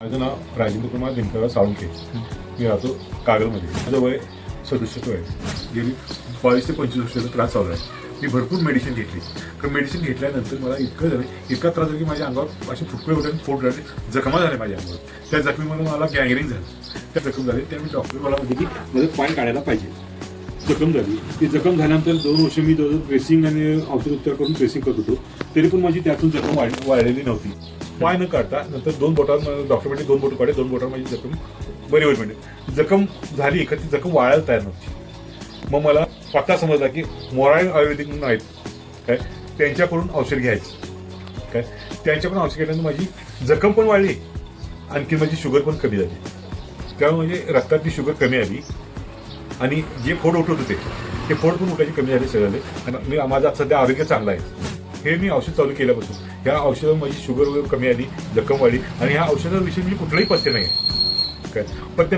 माझं नाव राजेंद्र कुमार दिनकरराव साळुंखे. मी राहतो कागलमध्ये. माझं वय 67 आहे. गेली 22 ते 25 वर्षाचा त्रास चालू आहे. मी भरपूर मेडिसिन घेतली. कारण मेडिसिन घेतल्यानंतर मला इतकं झालं, इतका त्रास झाला की माझ्या अंगावर असे फुटवे उठून पोट झाले, जखमा झाल्या माझ्या अंगावर. त्या जखमीमध्ये मला गँग्रीन झालं. त्या जखम झाली त्यामुळे डॉक्टर मला म्हणते की माझं पाय काढायला पाहिजे. जखम झाली. ती जखम झाल्यानंतर 2 वर्ष मी ड्रेसिंग आणि औषध उपचार करून ड्रेसिंग करत होतो. तरी पण माझी त्यातून जखम वाढलेली नव्हती. पाय न काढता नंतर 2 बोटावर डॉक्टर म्हणजे 2 बोट काढले, 2 बोटावर माझी जखम बरी होईल. म्हणजे जखम झाली का ती जखम वाळायला तयार नव्हती. मग मला पत्ता समजला की मोराळ आयुर्वेदिक म्हणून आहेत काय, त्यांच्याकडून औषध घ्यायचं काय. त्यांच्याकडून औषध घेतल्यानंतर माझी जखम पण वाढली, आणखी माझी शुगर पण कमी झाली. त्यामुळे म्हणजे रक्तातली शुगर कमी आली आणि जे फोड उठत होते ते फोड पण उठायची कमी झाले सगळे. आणि माझं सध्या आरोग्य चांगलं आहे. हे मी औषध चालू केल्यापासून ह्या औषधावर माझी शुगर वगैरे कमी आली, जखम वाढली. आणि ह्या औषधाविषयी मी कुठलाही पथ्य नाही काय, पण ते